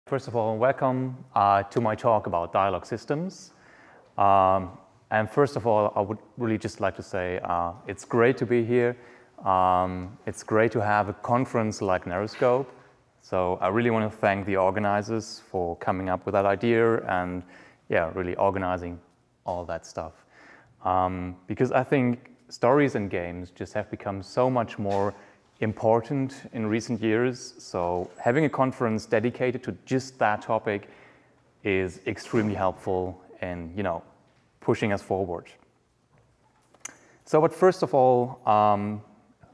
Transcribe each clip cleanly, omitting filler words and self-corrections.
First of all, welcome to my talk about dialogue systems. And first of all, I would really just like to say it's great to be here. It's great to have a conference like Narrascope. So I really want to thank the organizers for coming up with that idea and really organizing all that stuff. Because I think stories and games just have become so much more important in recent years. So having a conference dedicated to just that topic is extremely helpful in, pushing us forward. So, but first of all,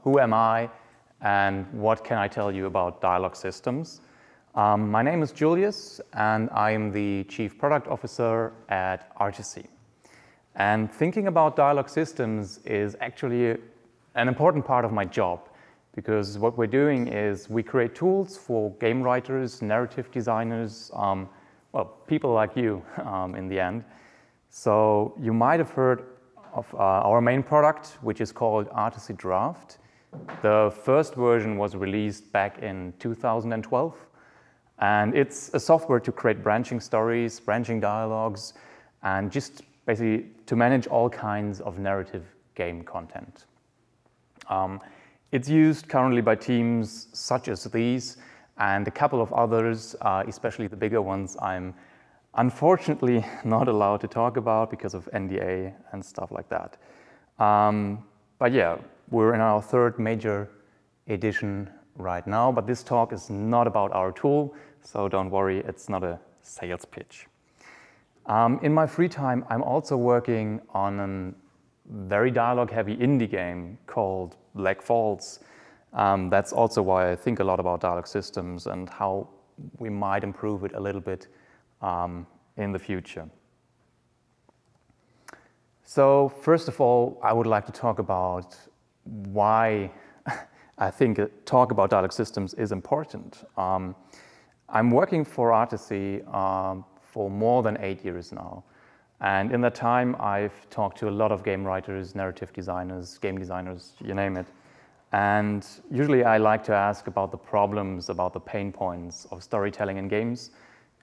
who am I and what can I tell you about dialogue systems? My name is Julius and I'm the Chief Product Officer at Articy. And thinking about dialogue systems is actually an important part of my job, because what we're doing is we create tools for game writers, narrative designers, people like you in the end. So you might have heard of our main product, which is called Articy Draft. The first version was released back in 2012. And it's a software to create branching stories, branching dialogues, and just basically to manage all kinds of narrative game content. It's used currently by teams such as these and a couple of others, especially the bigger ones I'm unfortunately not allowed to talk about because of NDA and stuff like that. But yeah, we're in our third major edition right now, but this talk is not about our tool, so don't worry, it's not a sales pitch. In my free time, I'm also working on a very dialogue-heavy indie game called Black Falls. That's also why I think a lot about dialogue systems and how we might improve it a little bit in the future. So first of all, I would like to talk about why I think a talk about dialogue systems is important. I'm working for Articy for more than 8 years now. And in that time, I've talked to a lot of game writers, narrative designers, game designers, you name it. And usually I like to ask about the problems, about the pain points of storytelling in games.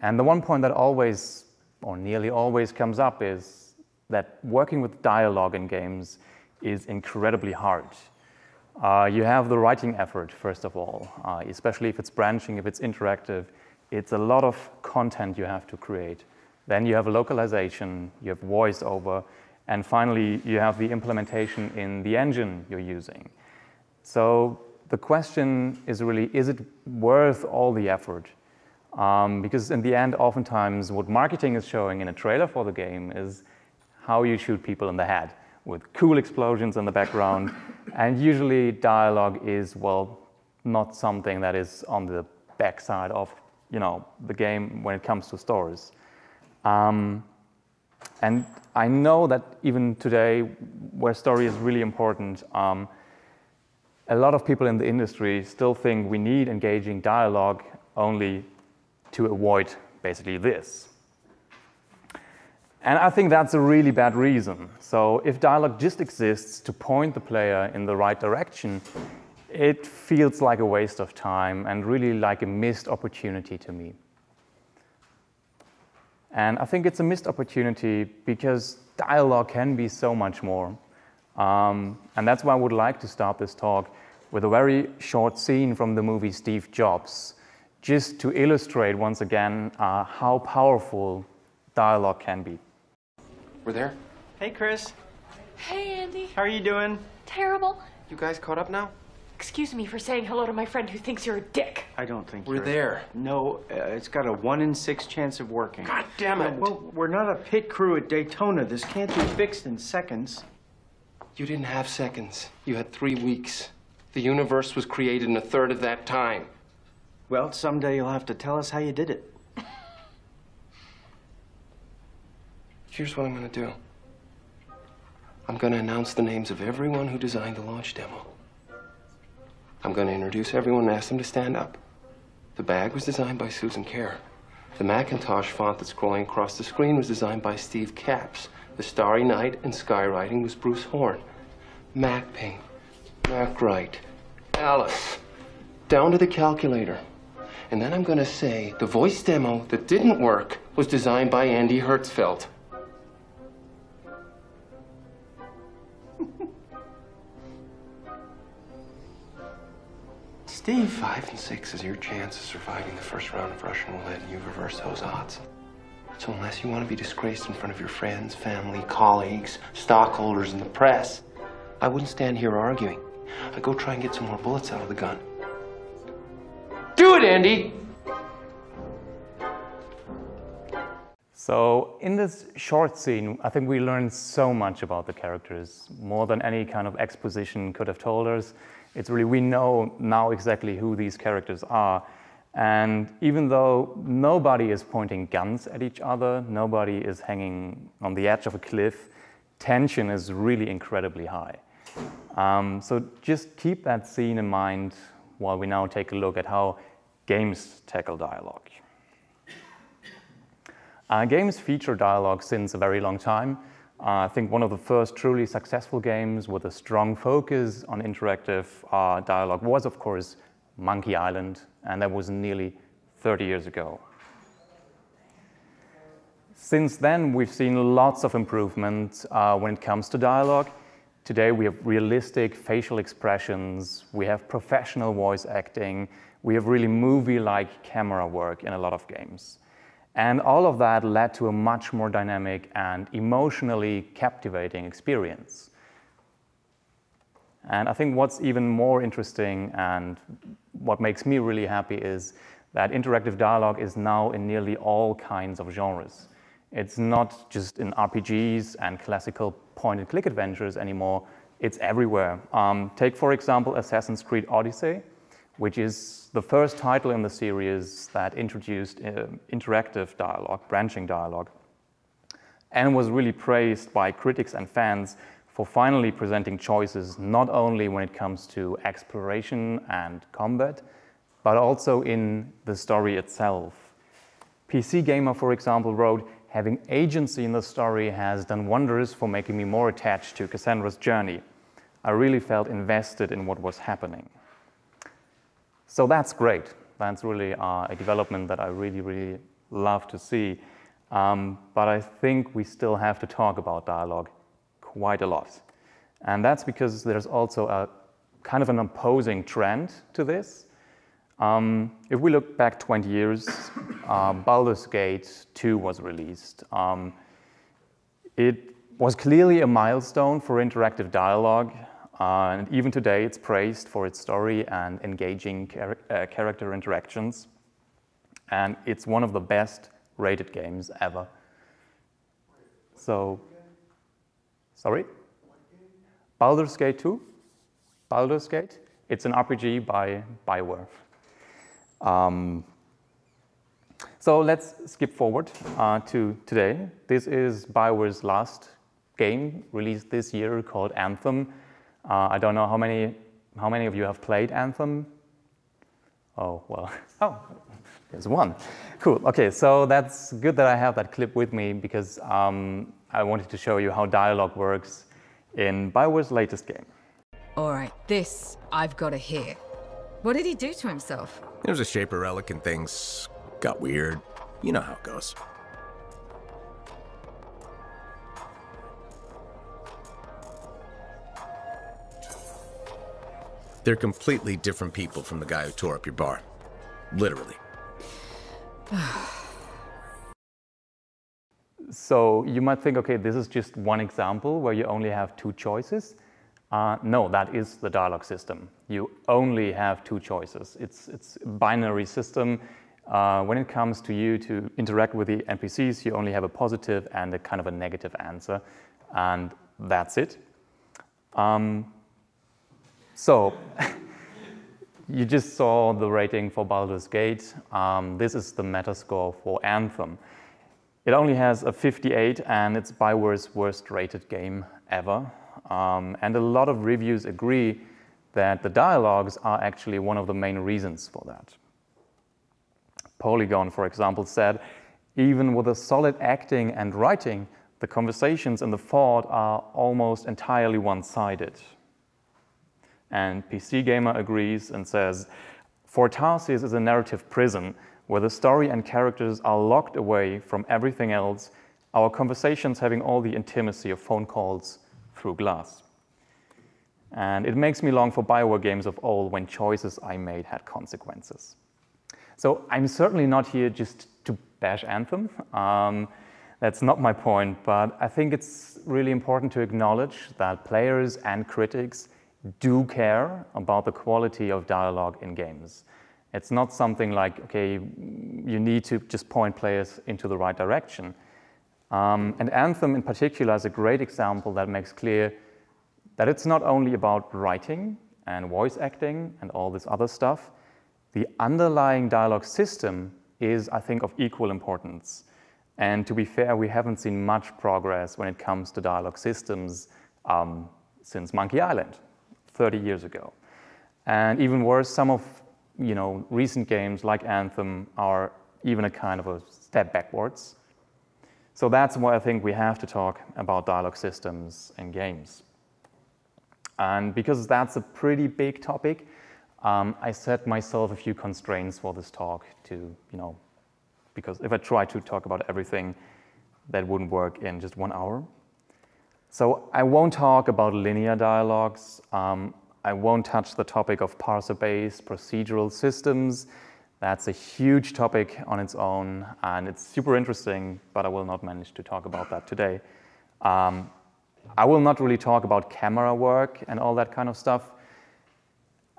And the one point that always, or nearly always, comes up is that working with dialogue in games is incredibly hard. You have the writing effort, first of all, especially if it's branching, if it's interactive. It's a lot of content you have to create. Then you have a localization, you have voiceover, and finally you have the implementation in the engine you're using. So the question is really, is it worth all the effort? Because in the end, oftentimes what marketing is showing in a trailer for the game is how you shoot people in the head with cool explosions in the background. And usually dialogue is, well, not something that is on the backside of the game when it comes to stories. And I know that even today, where story is really important, a lot of people in the industry still think we need engaging dialogue only to avoid basically this. And I think that's a really bad reason. So if dialogue just exists to point the player in the right direction, it feels like a waste of time and really like a missed opportunity to me. And I think it's a missed opportunity because dialogue can be so much more. And that's why I would like to start this talk with a very short scene from the movie Steve Jobs, just to illustrate once again how powerful dialogue can be. We're there? Hey, Chris. Hey, Andy. How are you doing? Terrible. You guys caught up now? Excuse me for saying hello to my friend who thinks you're a dick. I don't think We're there. No, it's got a 1 in 6 chance of working. God damn it! Well, we're not a pit crew at Daytona. This can't be fixed in seconds. You didn't have seconds. You had 3 weeks. The universe was created in a third of that time. Well, someday you'll have to tell us how you did it. Here's what I'm gonna do. I'm gonna announce the names of everyone who designed the launch demo. I'm gonna introduce everyone and ask them to stand up. The bag was designed by Susan Kerr. The Macintosh font that's scrolling across the screen was designed by Steve Capps. The Starry Night and skywriting was Bruce Horn. Mac Paint, Mac Wright, Alice, down to the calculator. And then I'm gonna say the voice demo that didn't work was designed by Andy Hertzfeld. Steve, 5 and 6 is your chance of surviving the first round of Russian roulette, and you've reversed those odds. So unless you want to be disgraced in front of your friends, family, colleagues, stockholders, and the press, I wouldn't stand here arguing. I'd go try and get some more bullets out of the gun. Do it, Andy! So in this short scene, I think we learned so much about the characters, more than any kind of exposition could have told us. It's really, we know now exactly who these characters are. And even though nobody is pointing guns at each other, nobody is hanging on the edge of a cliff, tension is really incredibly high. So just keep that scene in mind while we now take a look at how games tackle dialogue. Games feature dialogue since a very long time. I think one of the first truly successful games with a strong focus on interactive dialogue was, of course, Monkey Island, and that was nearly 30 years ago. Since then, we've seen lots of improvement when it comes to dialogue. Today, we have realistic facial expressions, we have professional voice acting, we have really movie-like camera work in a lot of games. And all of that led to a much more dynamic and emotionally captivating experience. And I think what's even more interesting and what makes me really happy is that interactive dialogue is now in nearly all kinds of genres. It's not just in RPGs and classical point-and-click adventures anymore, it's everywhere. Take, for example, Assassin's Creed Odyssey, which is the first title in the series that introduced interactive dialogue, branching dialogue, and was really praised by critics and fans for finally presenting choices not only when it comes to exploration and combat, but also in the story itself. PC Gamer, for example, wrote, "Having agency in the story has done wonders for making me more attached to Cassandra's journey. I really felt invested in what was happening." So that's great. That's really a development that I really, really love to see. But I think we still have to talk about dialogue quite a lot. And that's because there's also a kind of an opposing trend to this. If we look back 20 years, Baldur's Gate 2 was released. It was clearly a milestone for interactive dialogue. And even today, it's praised for its story and engaging character interactions. And it's one of the best rated games ever. So, sorry? Baldur's Gate 2? Baldur's Gate? It's an RPG by BioWare. So let's skip forward to today. This is BioWare's last game released this year called Anthem. I don't know how many of you have played Anthem? Oh, well, oh, there's one. Cool, okay, so that's good that I have that clip with me because I wanted to show you how dialogue works in BioWare's latest game. All right, this I've got to hear. What did he do to himself? It was a shaper relic and things got weird. You know how it goes. They're completely different people from the guy who tore up your bar. Literally. So you might think, okay, this is just one example where you only have two choices. No, that is the dialogue system. You only have two choices. It's a binary system. When it comes to you to interact with the NPCs, you only have a positive and a kind of a negative answer. And that's it. So, you just saw the rating for Baldur's Gate. This is the Metascore for Anthem. It only has a 58, and it's BioWare's worst rated game ever. And a lot of reviews agree that the dialogues are actually one of the main reasons for that. Polygon, for example, said, "Even with a solid acting and writing, the conversations in the fort are almost entirely one-sided." And PC Gamer agrees and says, For Tarsius is a narrative prison where the story and characters are locked away from everything else, our conversations having all the intimacy of phone calls through glass. And it makes me long for BioWare games of old when choices I made had consequences. So I'm certainly not here just to bash Anthem. That's not my point, but I think it's really important to acknowledge that players and critics do care about the quality of dialogue in games. It's not something like, okay, you need to just point players into the right direction. And Anthem in particular is a great example that makes clear that it's not only about writing and voice acting and all this other stuff. The underlying dialogue system is, I think, of equal importance. And to be fair, we haven't seen much progress when it comes to dialogue systems since Monkey Island, 30 years ago. And even worse, some of recent games like Anthem are even a kind of a step backwards. So that's why I think we have to talk about dialogue systems in games. And because that's a pretty big topic, I set myself a few constraints for this talk to, because if I try to talk about everything, that wouldn't work in just 1 hour. So I won't talk about linear dialogues. I won't touch the topic of parser-based procedural systems. That's a huge topic on its own, and it's super interesting, but I will not manage to talk about that today. I will not really talk about camera work and all that kind of stuff.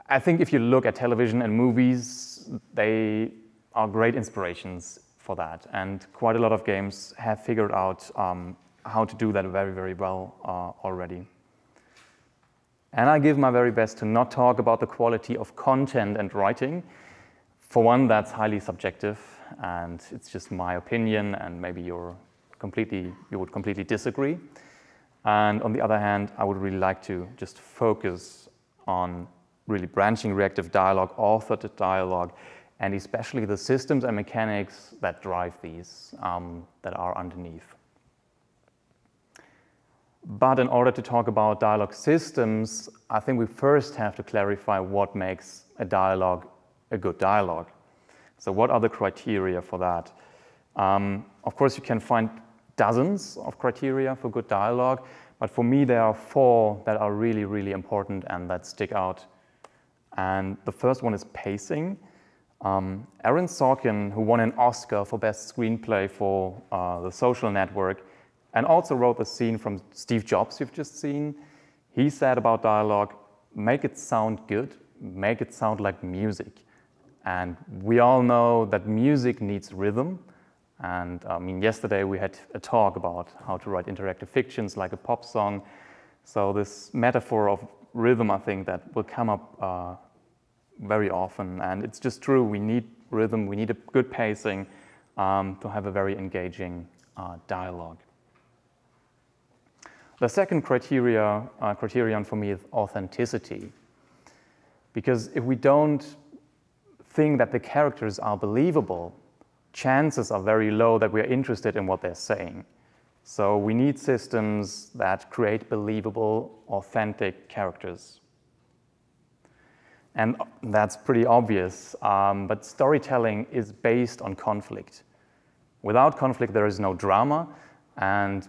I think if you look at television and movies, they are great inspirations for that, and quite a lot of games have figured out how to do that very, very well already. And I give my very best to not talk about the quality of content and writing. For one, that's highly subjective, and it's just my opinion, and maybe you would completely disagree. And on the other hand, I would really like to just focus on really branching reactive dialogue, authored dialogue, and especially the systems and mechanics that drive these, that are underneath. But in order to talk about dialogue systems, I think we first have to clarify what makes a dialogue a good dialogue. So what are the criteria for that? Of course, you can find dozens of criteria for good dialogue, but for me, there are 4 that are really, really important and that stick out. And the first one is pacing. Aaron Sorkin, who won an Oscar for Best Screenplay for The Social Network, and also wrote the scene from Steve Jobs you've just seen, he said about dialogue, make it sound good, make it sound like music. And we all know that music needs rhythm. And yesterday we had a talk about how to write interactive fictions like a pop song. So this metaphor of rhythm, I think, that will come up very often. And it's just true, we need rhythm, we need a good pacing to have a very engaging dialogue. The second criterion for me is authenticity. Because if we don't think that the characters are believable, chances are very low that we're interested in what they're saying. So we need systems that create believable, authentic characters. And that's pretty obvious, but storytelling is based on conflict. Without conflict, there is no drama, and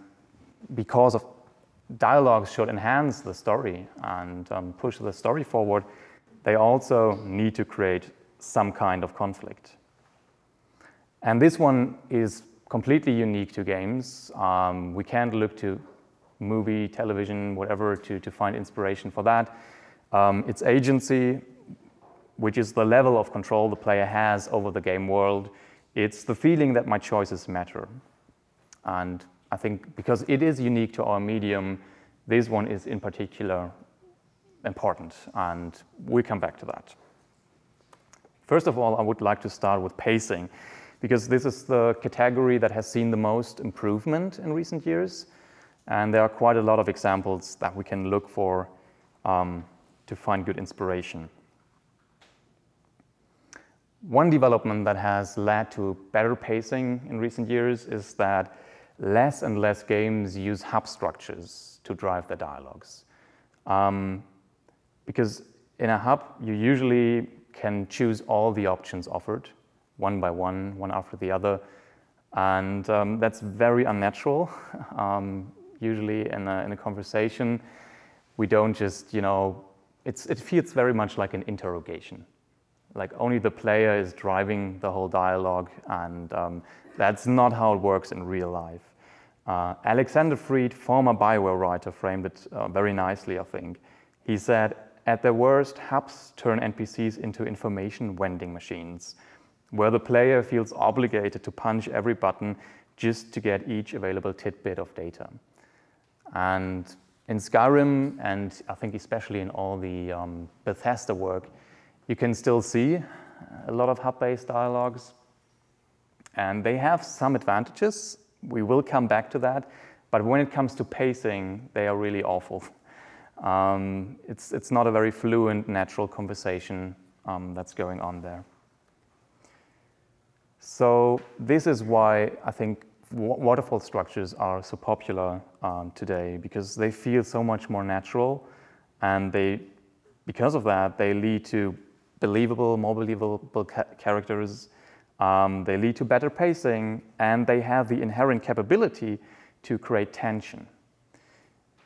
because of dialogues should enhance the story and push the story forward, they also need to create some kind of conflict. And this one is completely unique to games. We can't look to movie, television, whatever, to find inspiration for that. It's agency, which is the level of control the player has over the game world. It's the feeling that my choices matter. And I think because it is unique to our medium, this one is in particular important, and we'll come back to that. First of all, I would like to start with pacing, because this is the category that has seen the most improvement in recent years, and there are quite a lot of examples that we can look for to find good inspiration. One development that has led to better pacing in recent years is that less and less games use hub structures to drive their dialogues. Because in a hub, you usually can choose all the options offered, one by one, one after the other. And that's very unnatural. Usually in a conversation, we don't just, it feels very much like an interrogation. Like only the player is driving the whole dialogue, and that's not how it works in real life. Alexander Freed, former BioWare writer, framed it very nicely, I think. He said, at their worst, hubs turn NPCs into information vending machines, where the player feels obligated to punch every button just to get each available tidbit of data. And in Skyrim, and I think especially in all the Bethesda work, you can still see a lot of hub-based dialogues. And they have some advantages. We will come back to that. But when it comes to pacing, they are really awful. It's not a very fluent, natural conversation that's going on there. So this is why I think waterfall structures are so popular today, because they feel so much more natural, and because of that, they lead to more believable characters. They lead to better pacing, and they have the inherent capability to create tension.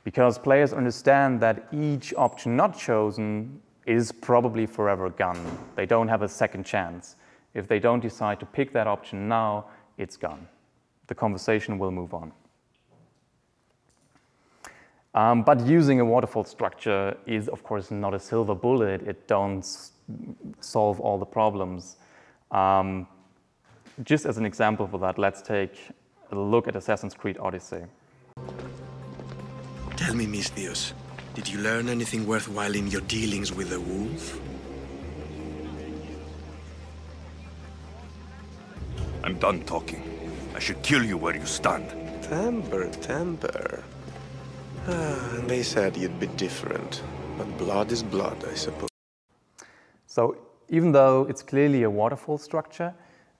Because players understand that each option not chosen is probably forever gone. They don't have a second chance. If they don't decide to pick that option now, it's gone. The conversation will move on. But using a waterfall structure is, of course, not a silver bullet. It don't solve all the problems. Just as an example for that, let's take a look at Assassin's Creed Odyssey. Tell me, Misthios, did you learn anything worthwhile in your dealings with the wolf? I'm done talking. I should kill you where you stand. Temper. And they said you'd be different. But blood is blood, I suppose. So even though it's clearly a waterfall structure,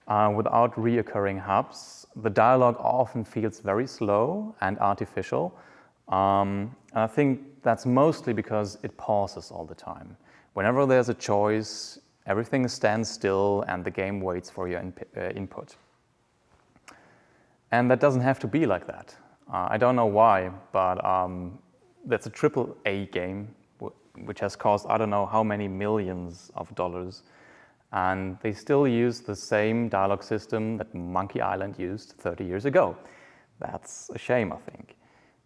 without reoccurring hubs, the dialogue often feels very slow and artificial. And I think that's mostly because it pauses all the time. Whenever there's a choice, everything stands still and the game waits for your input. And that doesn't have to be like that. I don't know why, but that's a AAA game which has cost I don't know how many millions of dollars. And they still use the same dialogue system that Monkey Island used 30 years ago. That's a shame, I think.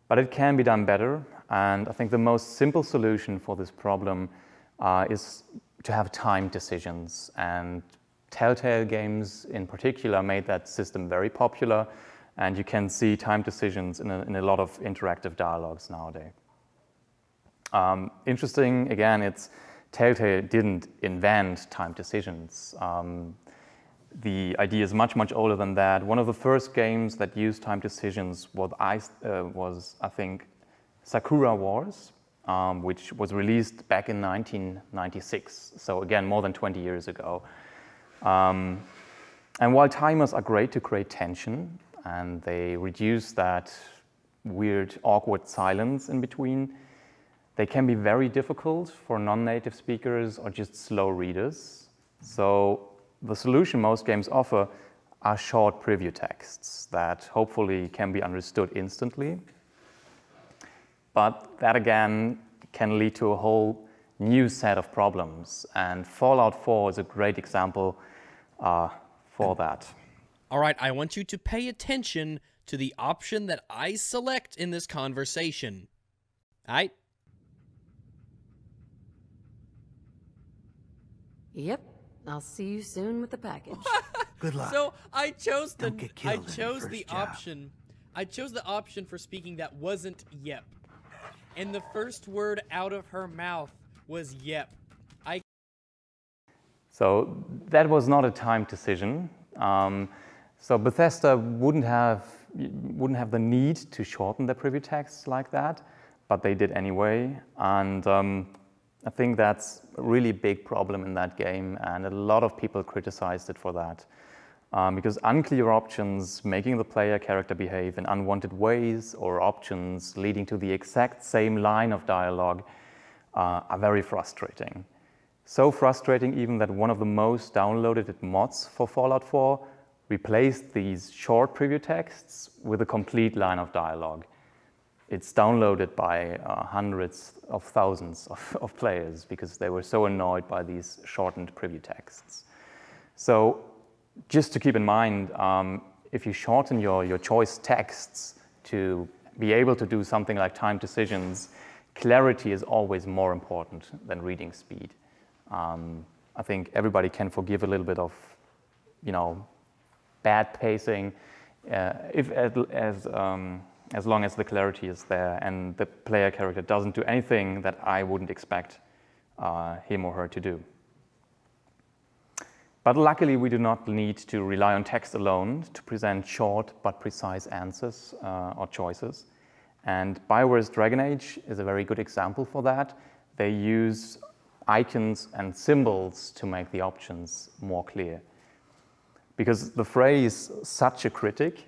But it can be done better, and I think the most simple solution for this problem is to have timed decisions. And Telltale games in particular made that system very popular, and you can see timed decisions in a lot of interactive dialogues nowadays. Interesting, again, it's Telltale didn't invent timed decisions. The idea is much, much older than that. One of the first games that used timed decisions was I think, Sakura Wars, which was released back in 1996. So again, more than 20 years ago. And while timers are great to create tension, and they reduce that weird, awkward silence in between, they can be very difficult for non-native speakers or just slow readers. So the solution most games offer are short preview texts that hopefully can be understood instantly. But that again can lead to a whole new set of problems. And Fallout 4 is a great example for that. All right, I want you to pay attention to the option that I select in this conversation. All right? Yep, I'll see you soon with the package. Good luck. So I chose the option. I chose the option for speaking that wasn't yep. And the first word out of her mouth was yep. So that was not a timed decision. So Bethesda wouldn't have the need to shorten their preview text like that, but they did anyway. And I think that's a really big problem in that game, and a lot of people criticized it for that. Because unclear options making the player character behave in unwanted ways, or options leading to the exact same line of dialogue are very frustrating. So frustrating even that one of the most downloaded mods for Fallout 4 replaced these short preview texts with a complete line of dialogue. It's downloaded by hundreds of thousands of players because they were so annoyed by these shortened preview texts. So just to keep in mind, if you shorten your choice texts to be able to do something like timed decisions, clarity is always more important than reading speed. I think everybody can forgive a little bit of, bad pacing as long as the clarity is there and the player character doesn't do anything that I wouldn't expect him or her to do. But luckily, we do not need to rely on text alone to present short but precise answers or choices. And BioWare's Dragon Age is a very good example for that. They use icons and symbols to make the options more clear. Because the phrase, "such a critic,"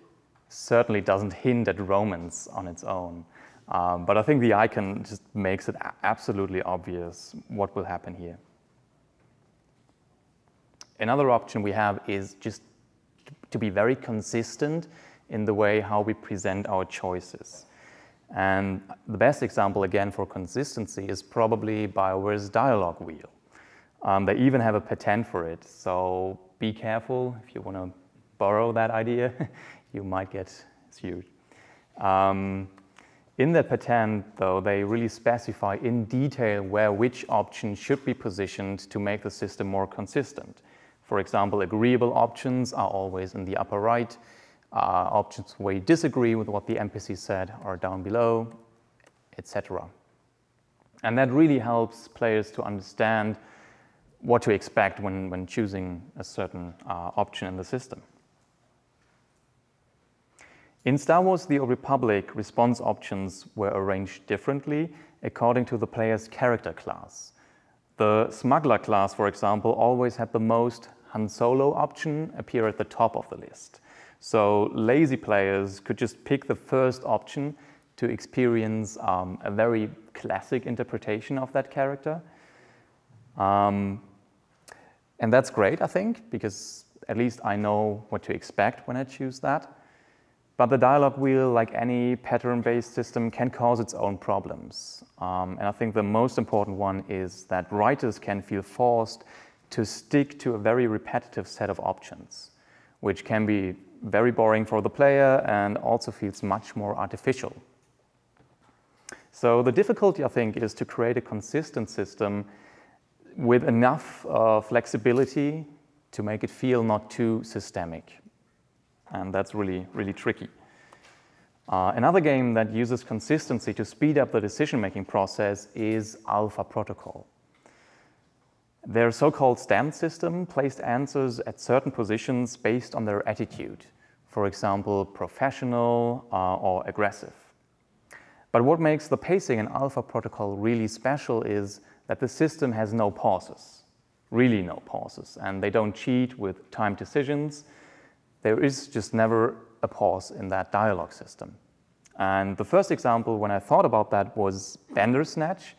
certainly doesn't hint at romance on its own. But I think the icon just makes it absolutely obvious what will happen here. Another option we have is just to be very consistent in the way how we present our choices. And the best example, again, for consistency is probably BioWare's dialogue wheel. They even have a patent for it, so be careful if you want to borrow that idea. You might get sued. In that patent, though, they really specify in detail where which option should be positioned to make the system more consistent. For example, agreeable options are always in the upper right. Options where you disagree with what the NPC said are down below, etc. And that really helps players to understand what to expect when choosing a certain option in the system. In Star Wars: The Old Republic, response options were arranged differently according to the player's character class. The Smuggler class, for example, always had the most Han Solo option appear at the top of the list. So lazy players could just pick the first option to experience a very classic interpretation of that character. And that's great, I think, because at least I know what to expect when I choose that. But the dialogue wheel, like any pattern-based system, can cause its own problems. And I think the most important one is that writers can feel forced to stick to a very repetitive set of options, which can be very boring for the player and also feels much more artificial. So the difficulty, I think, is to create a consistent system with enough flexibility to make it feel not too systemic. And that's really, really tricky. Another game that uses consistency to speed up the decision-making process is Alpha Protocol. Their so-called stand system placed answers at certain positions based on their attitude, for example, professional or aggressive. But what makes the pacing in Alpha Protocol really special is that the system has no pauses, really no pauses, and they don't cheat with timed decisions. There is just never a pause in that dialogue system. And the first example when I thought about that was Bandersnatch.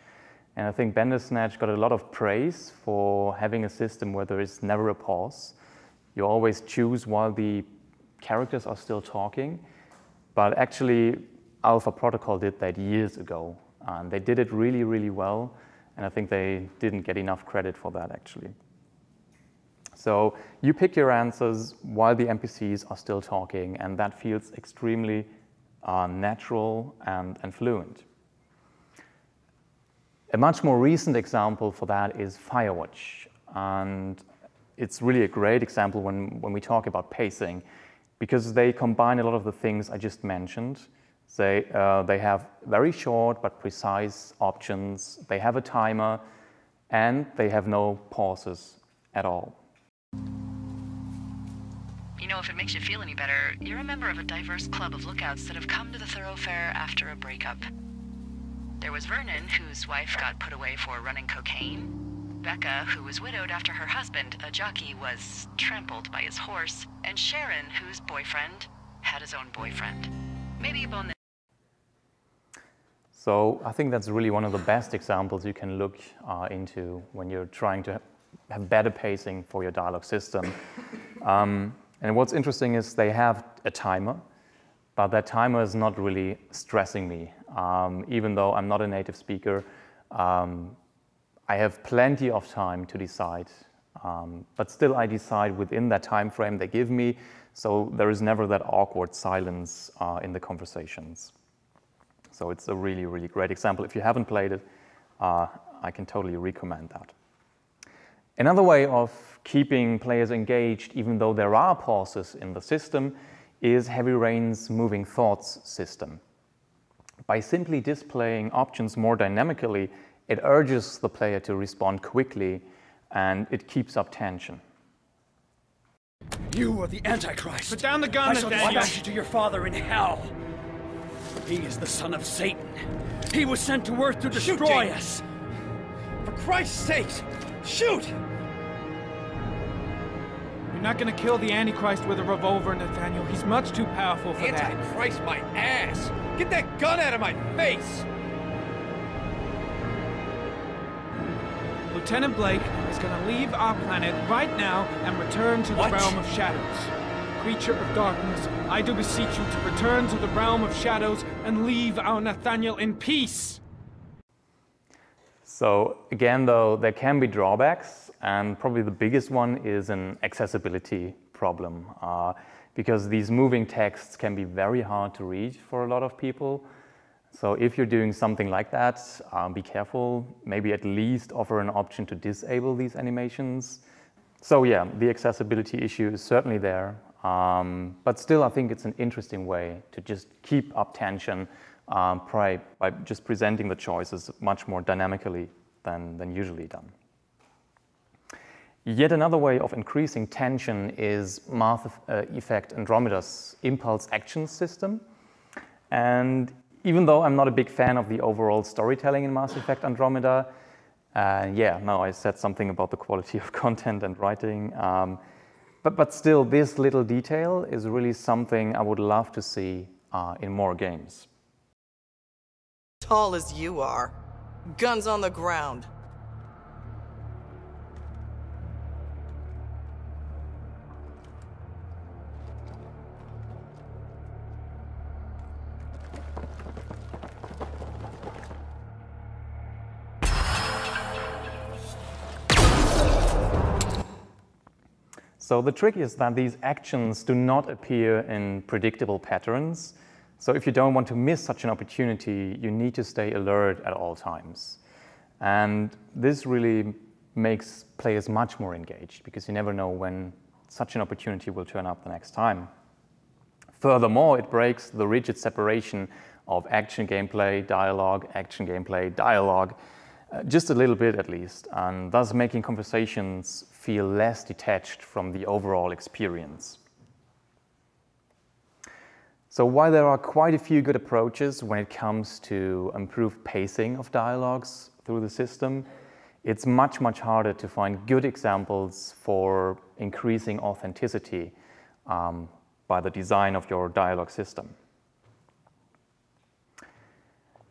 And I think Bandersnatch got a lot of praise for having a system where there is never a pause. You always choose while the characters are still talking. But actually, Alpha Protocol did that years ago. And they did it really, really well. And I think they didn't get enough credit for that, actually. So you pick your answers while the NPCs are still talking, and that feels extremely natural and fluent. A much more recent example for that is Firewatch. And it's really a great example when we talk about pacing, because they combine a lot of the things I just mentioned. They have very short but precise options, they have a timer, and they have no pauses at all. You know, if it makes you feel any better, you're a member of a diverse club of lookouts that have come to the thoroughfare after a breakup. There was Vernon, whose wife got put away for running cocaine. Becca, who was widowed after her husband, a jockey, was trampled by his horse. And Sharon, whose boyfriend had his own boyfriend. Maybe a bone that... So I think that's really one of the best examples you can look into when you're trying to have better pacing for your dialogue system. And what's interesting is they have a timer, but that timer is not really stressing me. Even though I'm not a native speaker, I have plenty of time to decide, but still I decide within that time frame they give me, so there is never that awkward silence in the conversations. So it's a really, really great example. If you haven't played it, I can totally recommend that. Another way of keeping players engaged, even though there are pauses in the system, is Heavy Rain's moving thoughts system. By simply displaying options more dynamically, it urges the player to respond quickly, and it keeps up tension. You are the Antichrist. Put down the gun, I shall Nathaniel. dispatch you to your father in hell. He is the son of Satan. He was sent to Earth to destroy us. For Christ's sake, shoot! You're not gonna kill the Antichrist with a revolver, Nathaniel. He's much too powerful for that. Antichrist, my ass! Get that gun out of my face! Lieutenant Blake is gonna leave our planet right now and return to the realm of shadows. Creature of darkness, I do beseech you to return to the realm of shadows and leave our Nathaniel in peace. So again, though, there can be drawbacks, and probably the biggest one is an accessibility problem, because these moving texts can be very hard to read for a lot of people. So if you're doing something like that, be careful. Maybe at least offer an option to disable these animations. So yeah, the accessibility issue is certainly there. But still, I think it's an interesting way to just keep up tension by just presenting the choices much more dynamically than usually done. Yet another way of increasing tension is Mass Effect Andromeda's impulse action system. And even though I'm not a big fan of the overall storytelling in Mass Effect Andromeda, I said something about the quality of content and writing. But still, this little detail is really something I would love to see in more games. Tall as you are. Guns on the ground. So the trick is that these actions do not appear in predictable patterns. So if you don't want to miss such an opportunity, you need to stay alert at all times. And this really makes players much more engaged, because you never know when such an opportunity will turn up the next time. Furthermore, it breaks the rigid separation of action gameplay, dialogue, just a little bit at least, and thus making conversations feel less detached from the overall experience. So while there are quite a few good approaches when it comes to improved pacing of dialogues through the system, it's much, much harder to find good examples for increasing authenticity by the design of your dialogue system.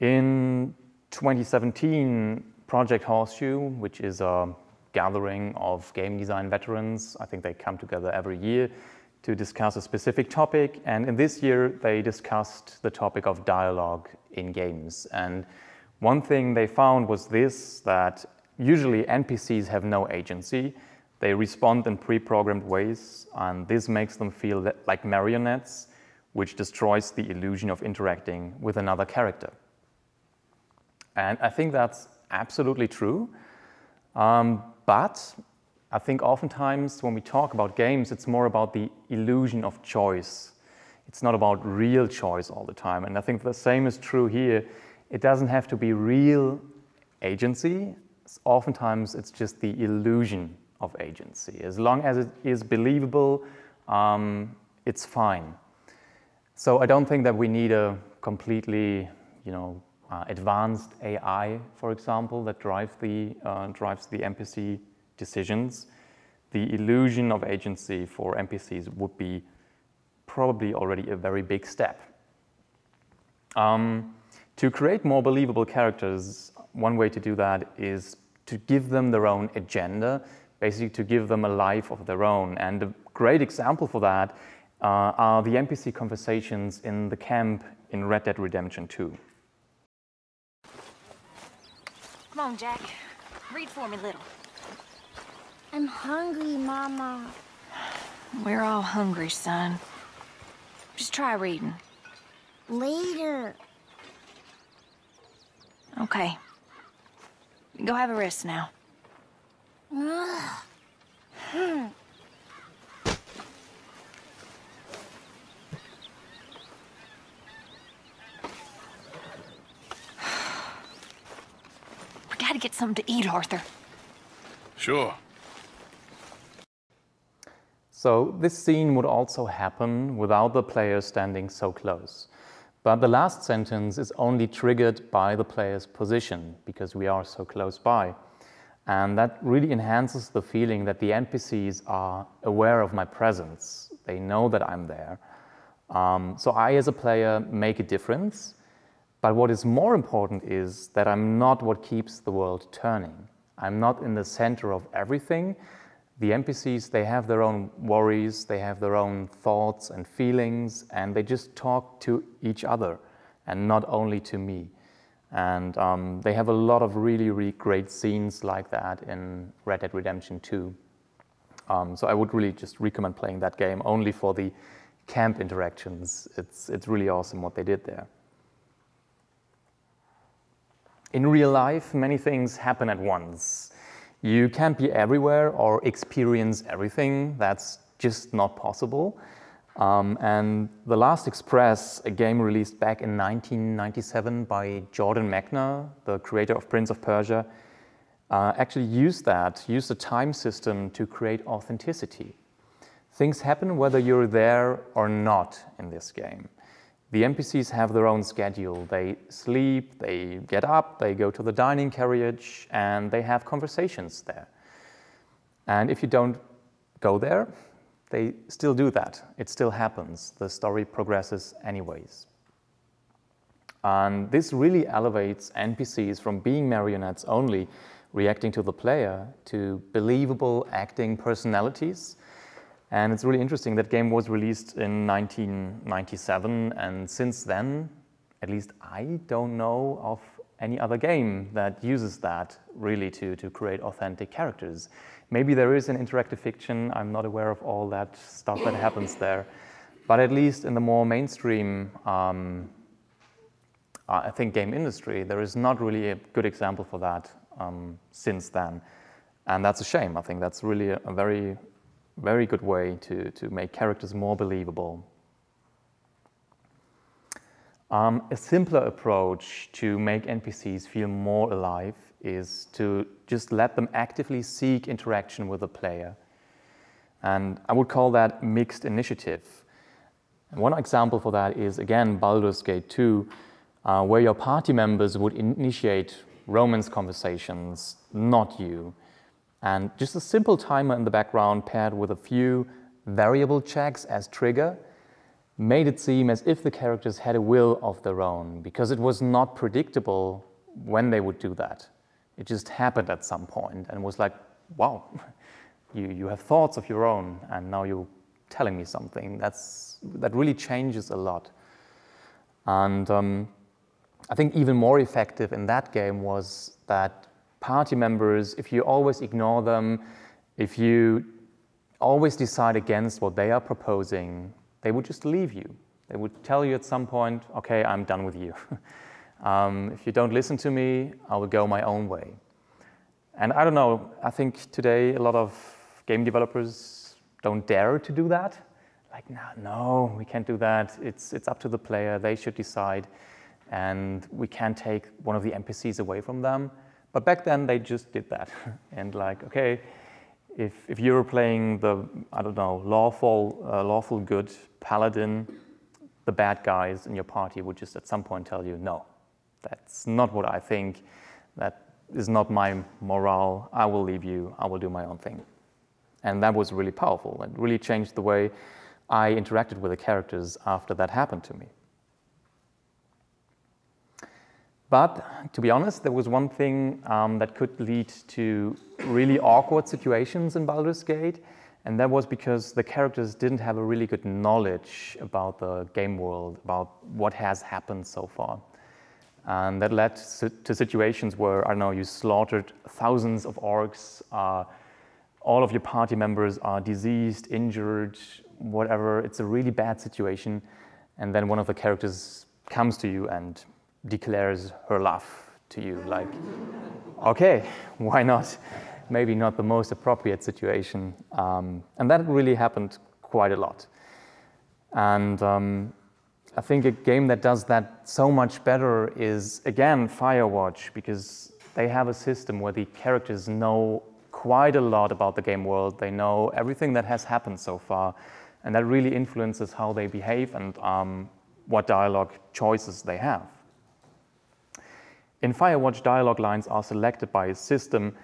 In 2017, Project Horseshoe, which is a gathering of game design veterans, I think they come together every year to discuss a specific topic, and in this year they discussed the topic of dialogue in games. And one thing they found was this, that usually NPCs have no agency. They respond in pre-programmed ways, and this makes them feel like marionettes, which destroys the illusion of interacting with another character. And I think that's absolutely true. But I think oftentimes when we talk about games, it's more about the illusion of choice. It's not about real choice all the time. And I think the same is true here. It doesn't have to be real agency. Oftentimes it's just the illusion of agency. As long as it is believable, it's fine. So I don't think that we need a completely, advanced AI, for example, that drives the NPC decisions. The illusion of agency for NPCs would be probably already a very big step. To create more believable characters, one way to do that is to give them their own agenda, basically to give them a life of their own. And a great example for that are the NPC conversations in the camp in Red Dead Redemption 2. Come on, Jack. Read for me, little. I'm hungry, Mama. We're all hungry, son. Just try reading. Later. Okay. Go have a rest now. We gotta get something to eat, Arthur. Sure. So this scene would also happen without the player standing so close. But the last sentence is only triggered by the player's position because we are so close by. And that really enhances the feeling that the NPCs are aware of my presence. They know that I'm there. So I, as a player, make a difference. But what is more important is that I'm not what keeps the world turning. I'm not in the center of everything. The NPCs, they have their own worries, they have their own thoughts and feelings, and they just talk to each other and not only to me. And they have a lot of really, really great scenes like that in Red Dead Redemption 2. So I would really just recommend playing that game only for the camp interactions. It's really awesome what they did there. In real life, many things happen at once. You can't be everywhere or experience everything. That's just not possible. And The Last Express, a game released back in 1997 by Jordan Mechner, the creator of Prince of Persia, actually used a time system to create authenticity. Things happen whether you're there or not in this game. The NPCs have their own schedule. They sleep, they get up, they go to the dining carriage, and they have conversations there. And if you don't go there, they still do that. It still happens. The story progresses anyways. And this really elevates NPCs from being marionettes only, reacting to the player, to believable acting personalities. And it's really interesting, that game was released in 1997, and since then, at least I don't know of any other game that uses that really to create authentic characters. Maybe there is an interactive fiction, I'm not aware of all that stuff that happens there, but at least in the more mainstream, I think, game industry, there is not really a good example for that since then. And that's a shame. I think that's really a very good way to make characters more believable. A simpler approach to make NPCs feel more alive is to just let them actively seek interaction with the player. And I would call that mixed initiative. And one example for that is, again, Baldur's Gate 2, where your party members would initiate romance conversations, not you. And just a simple timer in the background paired with a few variable checks as trigger made it seem as if the characters had a will of their own, because it was not predictable when they would do that. It just happened at some point and was like, wow, you have thoughts of your own and now you're telling me something. That really changes a lot. And I think even more effective in that game was that party members, if you always ignore them, if you always decide against what they are proposing, they would just leave you. They would tell you at some point, okay, I'm done with you. If you don't listen to me, I will go my own way. And I don't know, I think today a lot of game developers don't dare to do that. Like, no, we can't do that. It's up to the player, they should decide. And we can't take one of the NPCs away from them. But back then, they just did that. And like, okay, if you were playing the, I don't know, lawful good paladin, the bad guys in your party would just at some point tell you, no, that's not what I think. That is not my morale. I will leave you. I will do my own thing. And that was really powerful. It really changed the way I interacted with the characters after that happened to me. But to be honest, there was one thing that could lead to really awkward situations in Baldur's Gate, and that was because the characters didn't have a really good knowledge about the game world, about what has happened so far. And that led to situations where, I don't know, you slaughtered thousands of orcs, all of your party members are diseased, injured, whatever. It's a really bad situation. And then one of the characters comes to you and declares her love to you. Like, okay, why not? Maybe not the most appropriate situation. And that really happened quite a lot. And I think a game that does that so much better is, again, Firewatch, because they have a system where the characters know quite a lot about the game world. They know everything that has happened so far, and that really influences how they behave and what dialogue choices they have. In Firewatch, dialogue lines are selected by a system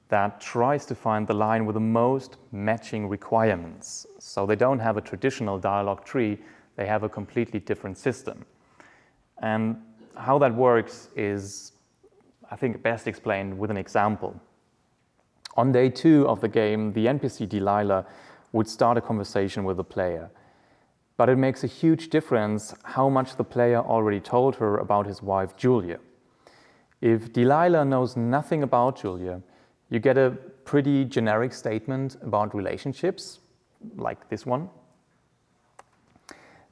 that tries to find the line with the most matching requirements. So they don't have a traditional dialogue tree, they have a completely different system. And how that works is, I think, best explained with an example. On day 2 of the game, the NPC Delilah would start a conversation with the player. But it makes a huge difference how much the player already told her about his wife, Julia. If Delilah knows nothing about Julia, you get a pretty generic statement about relationships, like this one.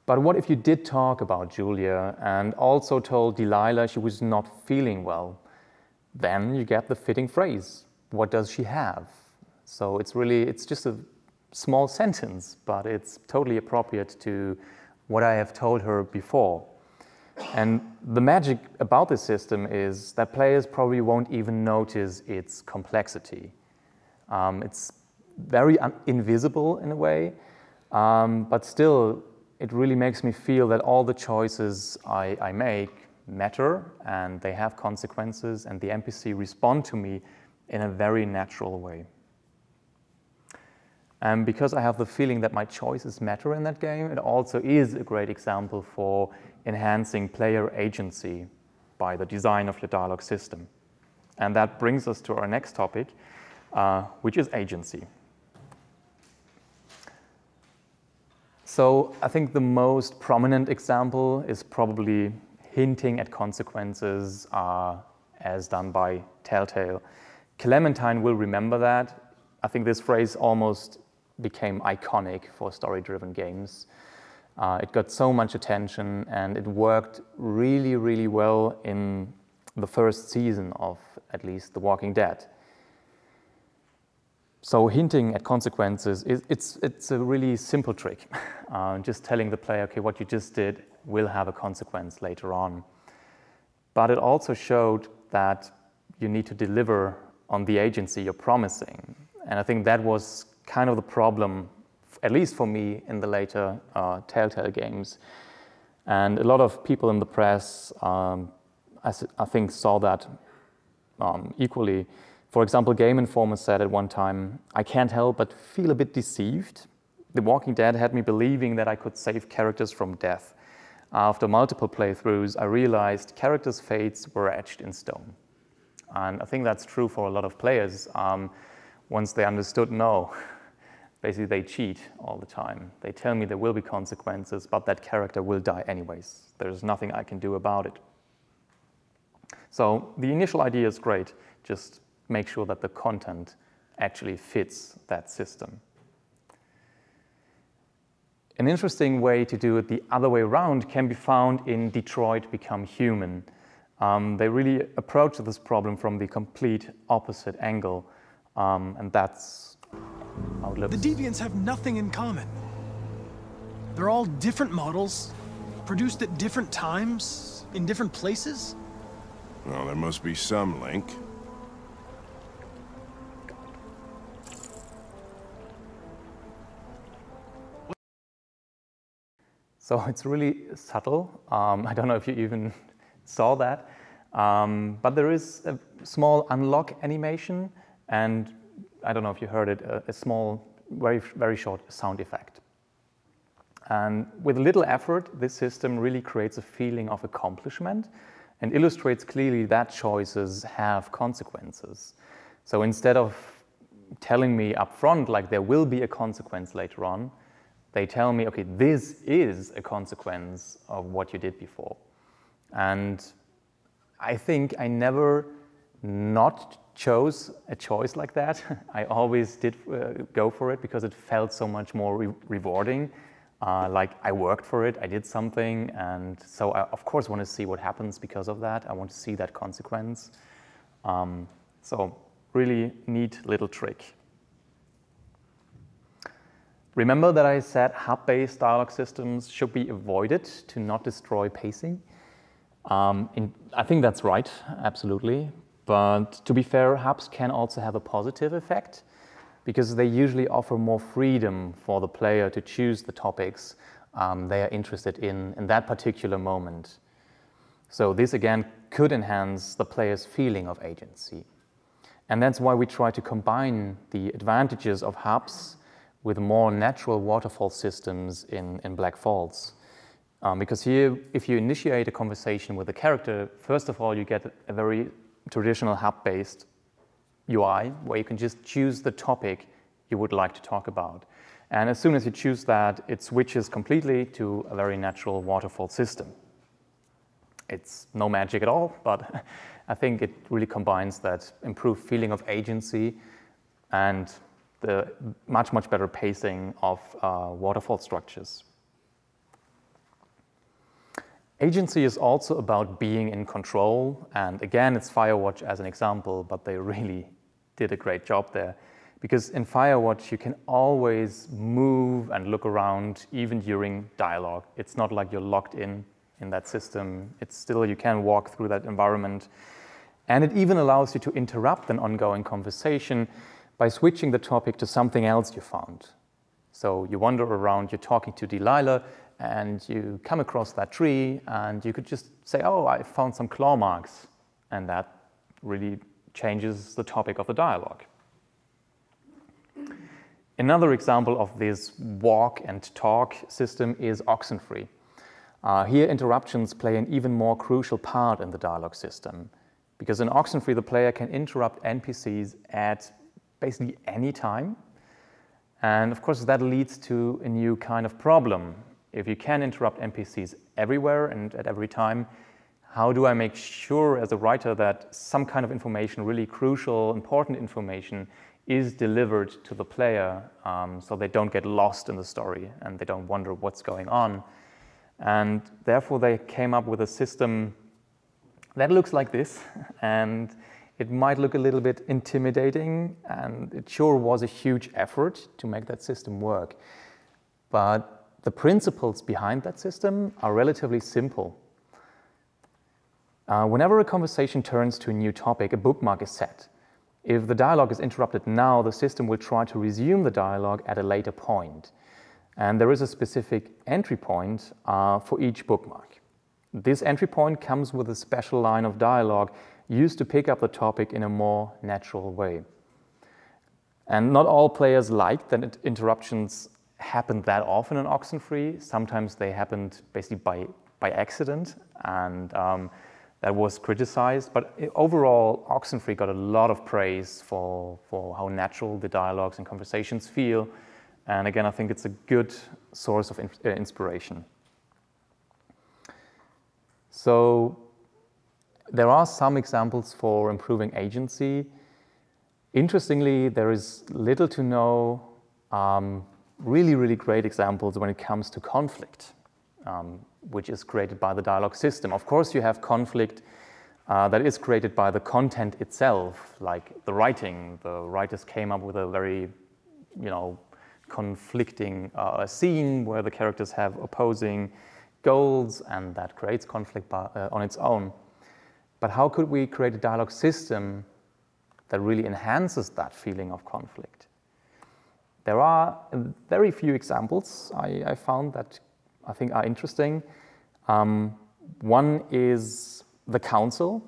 But what if you did talk about Julia and also told Delilah she was not feeling well? Then you get the fitting phrase. What does she have? So it's just a small sentence, but it's totally appropriate to what I have told her before. And the magic about this system is that players probably won't even notice its complexity. It's very invisible in a way, but still it really makes me feel that all the choices I make matter and they have consequences, and the NPC respond to me in a very natural way. And because I have the feeling that my choices matter in that game, it also is a great example for enhancing player agency by the design of your dialogue system. And that brings us to our next topic, which is agency. So I think the most prominent example is probably hinting at consequences as done by Telltale. Clementine will remember that. I think this phrase almost became iconic for story-driven games. It got so much attention and it worked really, really well in the first season of, at least, The Walking Dead. So hinting at consequences, it's a really simple trick. Just telling the player, okay, what you just did will have a consequence later on. But it also showed that you need to deliver on the agency you're promising. And I think that was kind of the problem, at least for me, in the later Telltale games. And a lot of people in the press, I think, saw that equally. For example, Game Informer said at one time, "I can't help but feel a bit deceived. The Walking Dead had me believing that I could save characters from death. After multiple playthroughs, I realized characters' fates were etched in stone." And I think that's true for a lot of players. Once they understood, no, basically they cheat all the time. They tell me there will be consequences, but that character will die anyways. There's nothing I can do about it. So the initial idea is great. Just make sure that the content actually fits that system. An interesting way to do it the other way around can be found in Detroit Become Human. They really approach this problem from the complete opposite angle, and that's how it looks. The Deviants have nothing in common. They're all different models, produced at different times, in different places. Well, there must be some link. So it's really subtle. I don't know if you even saw that. But there is a small unlock animation, and I don't know if you heard it, a small, very, very short sound effect. And with little effort, this system really creates a feeling of accomplishment and illustrates clearly that choices have consequences. So instead of telling me up front, like there will be a consequence later on, they tell me, okay, this is a consequence of what you did before. And I think I never not chose a choice like that. I always did go for it because it felt so much more rewarding. Like I worked for it, I did something, and so I of course want to see what happens because of that. I want to see that consequence. So really neat little trick. Remember that I said hub-based dialogue systems should be avoided to not destroy pacing? I think that's right, absolutely. But to be fair, hubs can also have a positive effect because they usually offer more freedom for the player to choose the topics they are interested in that particular moment. So this again could enhance the player's feeling of agency. And that's why we try to combine the advantages of hubs with more natural waterfall systems in Black Falls. Because here, if you initiate a conversation with a character, first of all, you get a very traditional hub-based UI, where you can just choose the topic you would like to talk about. And as soon as you choose that, it switches completely to a very natural waterfall system. It's no magic at all, but I think it really combines that improved feeling of agency and the much, much better pacing of waterfall structures. Agency is also about being in control, and again, it's Firewatch as an example, but they really did a great job there. Because in Firewatch, you can always move and look around, even during dialogue. It's not like you're locked in that system. It's still, you can walk through that environment. And it even allows you to interrupt an ongoing conversation by switching the topic to something else you found. So you wander around, you're talking to Delilah, and you come across that tree, and you could just say, oh, I found some claw marks. And that really changes the topic of the dialogue. Another example of this walk and talk system is Oxenfree. Here, interruptions play an even more crucial part in the dialogue system. Because in Oxenfree, the player can interrupt NPCs at basically any time. And of course, that leads to a new kind of problem. If you can interrupt NPCs everywhere and at every time, how do I make sure as a writer that some kind of information, really crucial, important information, is delivered to the player so they don't get lost in the story and they don't wonder what's going on? And therefore, they came up with a system that looks like this, and it might look a little bit intimidating, and it sure was a huge effort to make that system work. But the principles behind that system are relatively simple. Whenever a conversation turns to a new topic, a bookmark is set. If the dialogue is interrupted now, the system will try to resume the dialogue at a later point. And there is a specific entry point for each bookmark. This entry point comes with a special line of dialogue used to pick up the topic in a more natural way. And not all players liked that interruptions happened that often in Oxenfree. Sometimes they happened basically by accident, and that was criticized. But overall, Oxenfree got a lot of praise for how natural the dialogues and conversations feel. And again, I think it's a good source of inspiration. So there are some examples for improving agency. Interestingly, there is little to no really, really great examples when it comes to conflict, which is created by the dialogue system. Of course, you have conflict that is created by the content itself, like the writing. The writers came up with a very, conflicting scene where the characters have opposing goals, and that creates conflict on its own. But how could we create a dialogue system that really enhances that feeling of conflict? There are very few examples I found that I think are interesting. One is the Council,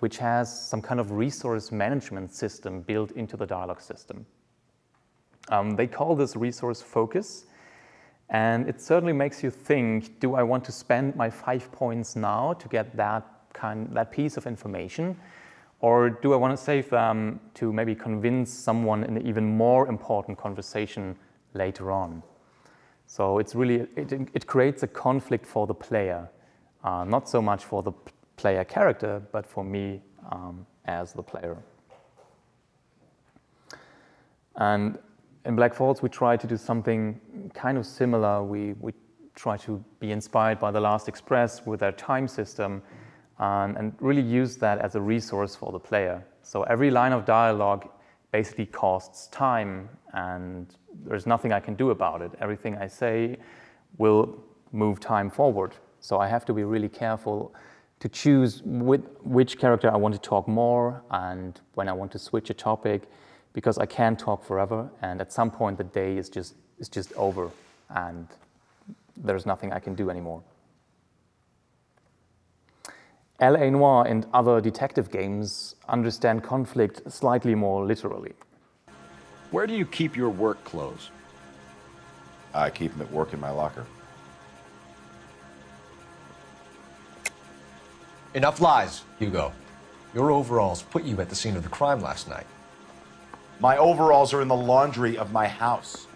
which has some kind of resource management system built into the dialogue system. They call this resource focus, and it certainly makes you think, do I want to spend my 5 points now to get that that piece of information, or do I want to save them to maybe convince someone in an even more important conversation later on? So it's really, it creates a conflict for the player, not so much for the player character, but for me as the player. And in Black Falls, we try to do something kind of similar. We try to be inspired by The Last Express with their time system, and really use that as a resource for the player. So every line of dialogue basically costs time, and there's nothing I can do about it. Everything I say will move time forward. So I have to be really careful to choose with which character I want to talk more and when I want to switch a topic, because I can't talk forever, and at some point the day is just over and there's nothing I can do anymore. L.A. Noire and other detective games understand conflict slightly more literally. Where do you keep your work clothes? I keep them at work in my locker. Enough lies, Hugo. Your overalls put you at the scene of the crime last night. My overalls are in the laundry of my house.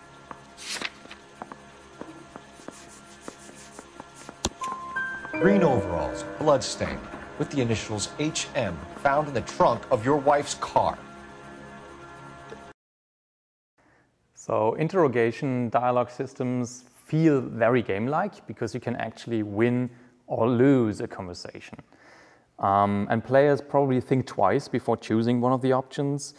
Green overalls, blood-stained, with the initials HM found in the trunk of your wife's car. So interrogation dialogue systems feel very game-like because you can actually win or lose a conversation. And players probably think twice before choosing one of the options,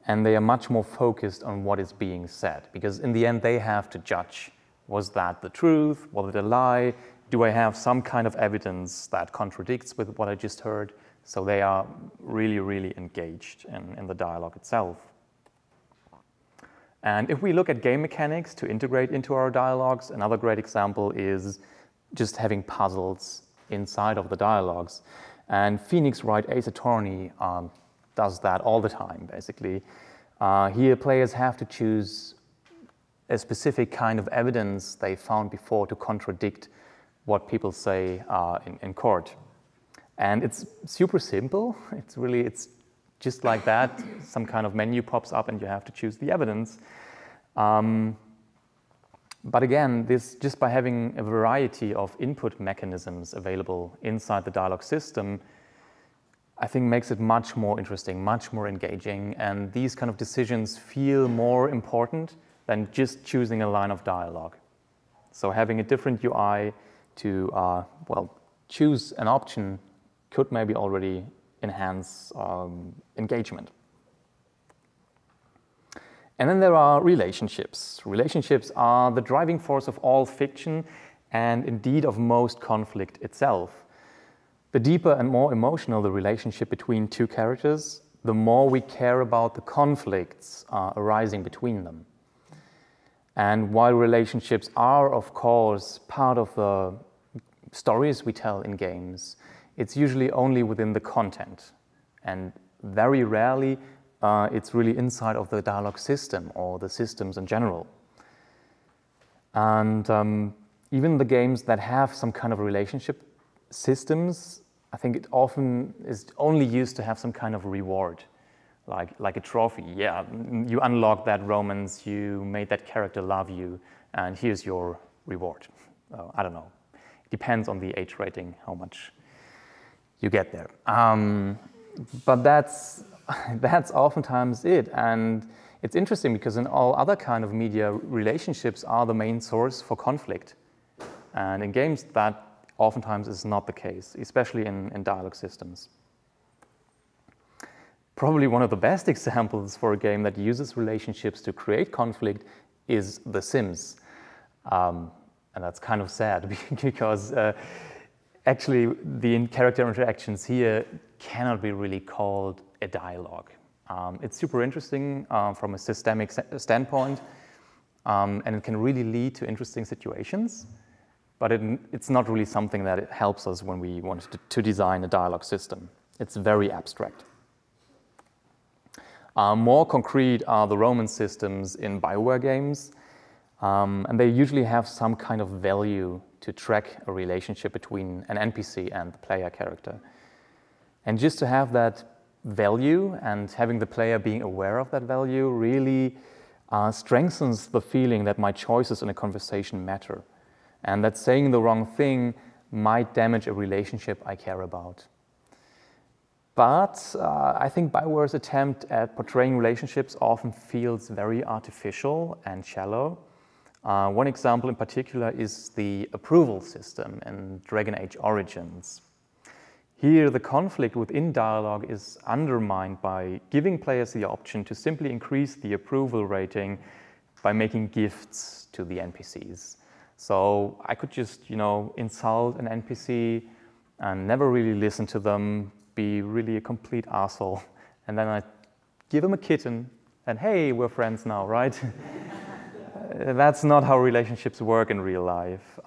and they are much more focused on what is being said, because in the end they have to judge, was that the truth, was it a lie, do I have some kind of evidence that contradicts with what I just heard? So they are really, really engaged in the dialogue itself. And if we look at game mechanics to integrate into our dialogues, another great example is just having puzzles inside of the dialogues. And Phoenix Wright Ace Attorney does that all the time, basically. Here, players have to choose a specific kind of evidence they found before to contradict what people say in court. And it's super simple. It's just like that. Some kind of menu pops up and you have to choose the evidence. But again, just by having a variety of input mechanisms available inside the dialogue system, I think makes it much more interesting, much more engaging, and these kind of decisions feel more important than just choosing a line of dialogue. So having a different UI to, choose an option could maybe already enhance engagement. And then there are relationships. Relationships are the driving force of all fiction and indeed of most conflict itself. The deeper and more emotional the relationship between two characters, the more we care about the conflicts arising between them. And while relationships are, of course, part of the stories we tell in games, it's usually only within the content. And very rarely it's really inside of the dialogue system or the systems in general. And even the games that have some kind of relationship systems, I think it often is only used to have some kind of reward, like a trophy. Yeah, you unlocked that romance, you made that character love you, and here's your reward. I don't know. It depends on the age rating, how much you get there. But that's oftentimes it. And it's interesting because in all other kind of media, relationships are the main source for conflict. And in games, that oftentimes is not the case, especially in dialogue systems. Probably one of the best examples for a game that uses relationships to create conflict is The Sims. And that's kind of sad because actually the character interactions here cannot be really called a dialogue. It's super interesting from a systemic standpoint, and it can really lead to interesting situations, but it's not really something that it helps us when we want to design a dialogue system. It's very abstract. More concrete are the romance systems in BioWare games, and they usually have some kind of value to track a relationship between an NPC and the player character. And just to have that value and having the player being aware of that value really strengthens the feeling that my choices in a conversation matter, and that saying the wrong thing might damage a relationship I care about. But I think BioWare's attempt at portraying relationships often feels very artificial and shallow. One example in particular is the approval system in Dragon Age Origins. Here, the conflict within dialogue is undermined by giving players the option to simply increase the approval rating by making gifts to the NPCs. So I could just, insult an NPC and never really listen to them, be really a complete asshole, and then I give them a kitten, and hey, we're friends now, right? That's not how relationships work in real life.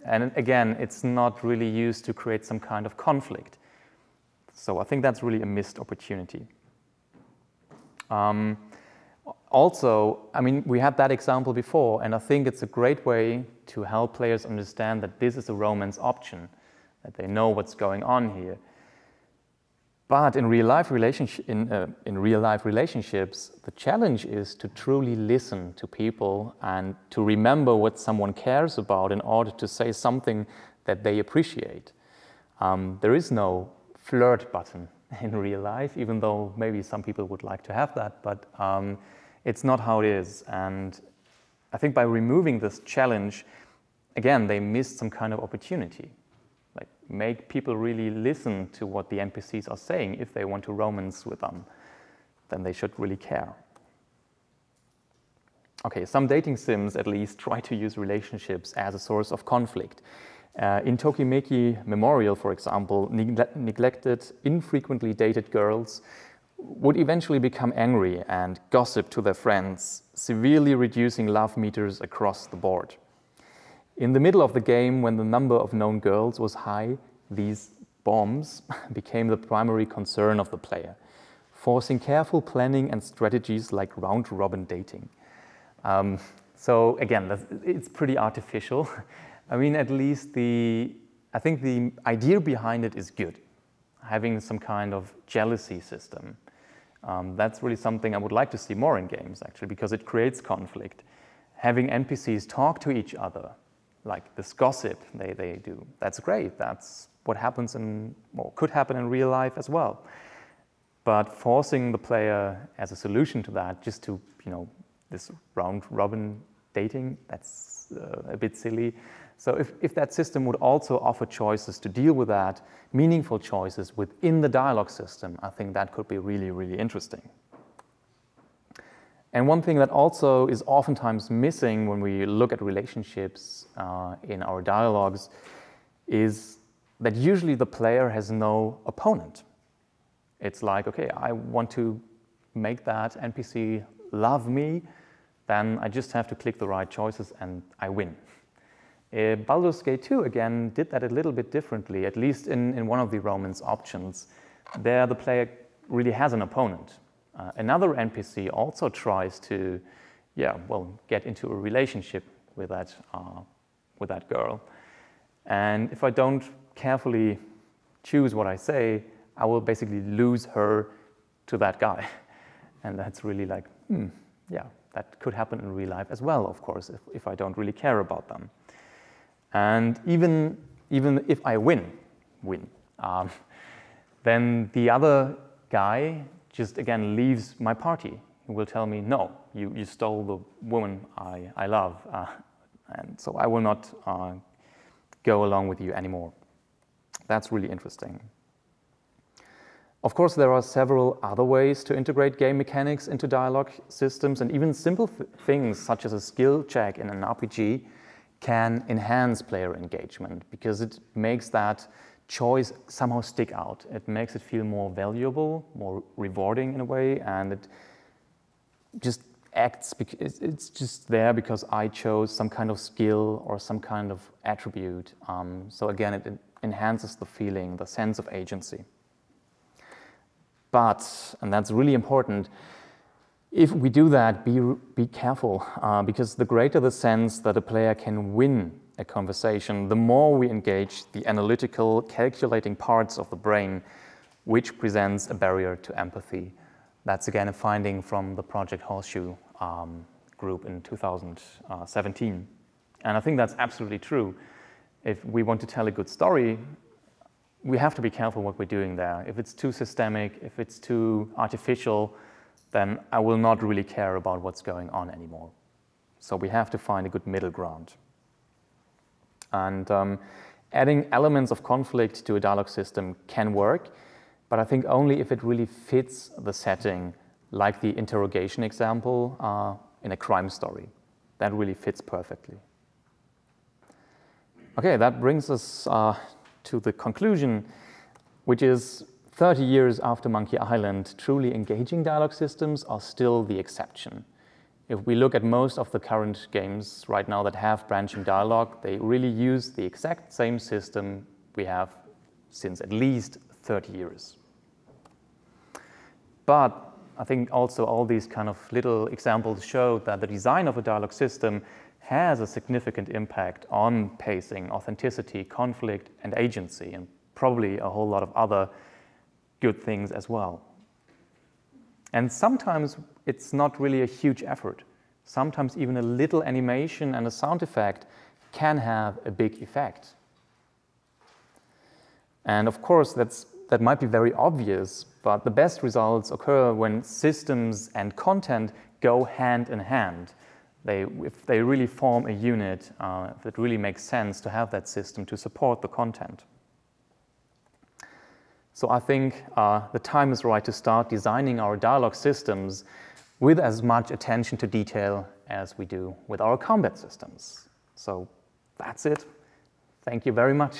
And again, it's not really used to create some kind of conflict. So I think that's really a missed opportunity. Also, we had that example before, and I think it's a great way to help players understand that this is a romance option, that they know what's going on here. But in real life relationships, the challenge is to truly listen to people and to remember what someone cares about in order to say something that they appreciate. There is no flirt button in real life, even though maybe some people would like to have that, but it's not how it is. And I think by removing this challenge, again, they missed some kind of opportunity. Like, make people really listen to what the NPCs are saying. If they want to romance with them, then they should really care. Okay, some dating sims at least try to use relationships as a source of conflict. In Tokimeki Memorial, for example, neglected, infrequently dated girls would eventually become angry and gossip to their friends, severely reducing love meters across the board. In the middle of the game, when the number of known girls was high, these bombs became the primary concern of the player, forcing careful planning and strategies like round-robin dating. So again, it's pretty artificial. At least I think the idea behind it is good, having some kind of jealousy system. That's really something I would like to see more in games, actually, because it creates conflict. Having NPCs talk to each other, like this gossip they do, that's great. That's what happens could happen in real life as well. But forcing the player as a solution to that, just to, this round-robin dating, that's a bit silly. So if that system would also offer choices to deal with that, meaningful choices within the dialogue system, I think that could be really, really interesting. And one thing that also is oftentimes missing when we look at relationships in our dialogues is that usually the player has no opponent. It's like, okay, I want to make that NPC love me, then I just have to click the right choices and I win. Baldur's Gate 2, again, did that a little bit differently, at least in one of the romance options. There, the player really has an opponent. Another NPC also tries to, get into a relationship with that girl. And if I don't carefully choose what I say, I will basically lose her to that guy. And that's really like, that could happen in real life as well, of course, if I don't really care about them. And even if I win, then the other guy just again leaves my party. He will tell me, no, you stole the woman I love, and so I will not go along with you anymore. That's really interesting. Of course, there are several other ways to integrate game mechanics into dialogue systems, and even simple things such as a skill check in an RPG can enhance player engagement because it makes that choice somehow stick out. It makes it feel more valuable, more rewarding in a way, and it just acts, it's just there because I chose some kind of skill or some kind of attribute. So again, it enhances the feeling, the sense of agency. But, and that's really important, if we do that, be careful, because the greater the sense that a player can win a conversation, the more we engage the analytical, calculating parts of the brain, which presents a barrier to empathy. That's again a finding from the Project Horseshoe group in 2017. And I think that's absolutely true. If we want to tell a good story, we have to be careful what we're doing there. If it's too systemic, if it's too artificial, then I will not really care about what's going on anymore. So we have to find a good middle ground. And adding elements of conflict to a dialogue system can work, but I think only if it really fits the setting, like the interrogation example in a crime story. That really fits perfectly. Okay, that brings us to the conclusion, which is 30 years after Monkey Island, truly engaging dialogue systems are still the exception. If we look at most of the current games right now that have branching dialogue, they really use the exact same system we have since at least 30 years. But I think also all these kind of little examples show that the design of a dialogue system has a significant impact on pacing, authenticity, conflict, and agency, and probably a whole lot of other good things as well. And sometimes it's not really a huge effort. Sometimes even a little animation and a sound effect can have a big effect. And of course, that might be very obvious, but the best results occur when systems and content go hand in hand. If they really form a unit, if it really makes sense to have that system to support the content. So I think the time is right to start designing our dialogue systems with as much attention to detail as we do with our combat systems. So that's it. Thank you very much.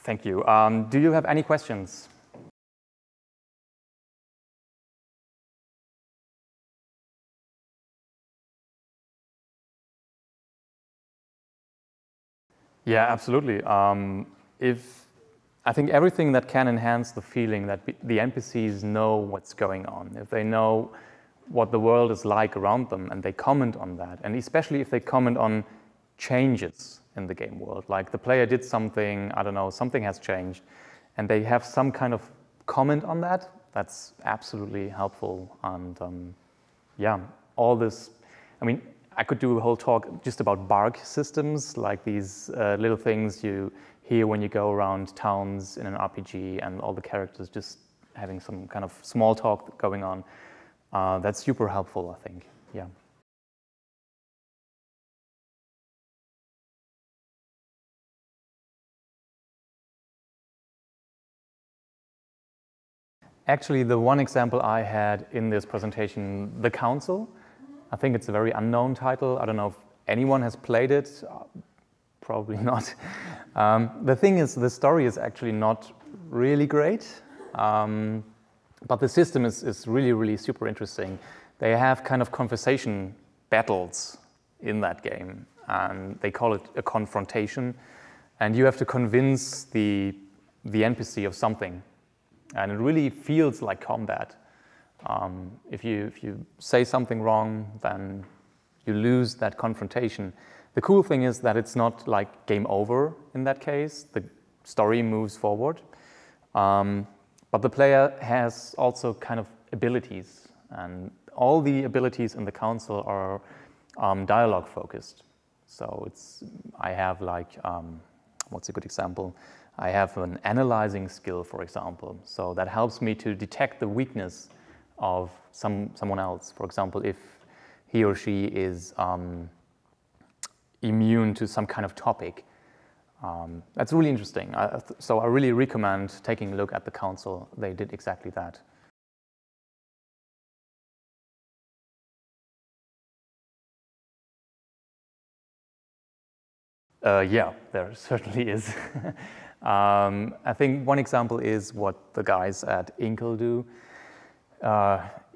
Thank you. Do you have any questions? Yeah, absolutely. I think everything that can enhance the feeling that the NPCs know what's going on, if they know what the world is like around them and they comment on that, and especially if they comment on changes in the game world, like the player did something, I don't know, something has changed, and they have some kind of comment on that, that's absolutely helpful. And yeah, all this, I mean, I could do a whole talk just about bark systems, like these little things you hear when you go around towns in an RPG and all the characters just having some kind of small talk going on. That's super helpful, I think, yeah. Actually, the one example I had in this presentation, The Council, I think it's a very unknown title. I don't know if anyone has played it. Probably not. The thing is, the story is actually not really great, but the system is really, really super interesting. They have kind of conversation battles in that game, and they call it a confrontation, and you have to convince the NPC of something, and it really feels like combat. If you say something wrong, then you lose that confrontation. The cool thing is that it's not like game over in that case. The story moves forward. But the player has also kind of abilities. And all the abilities in the council are dialogue focused. So I have like, what's a good example? I have an analyzing skill, for example. So that helps me to detect the weakness of someone else. For example, if he or she is immune to some kind of topic. That's really interesting. So I really recommend taking a look at the council. They did exactly that. Yeah, there certainly is. I think one example is what the guys at Inkle do.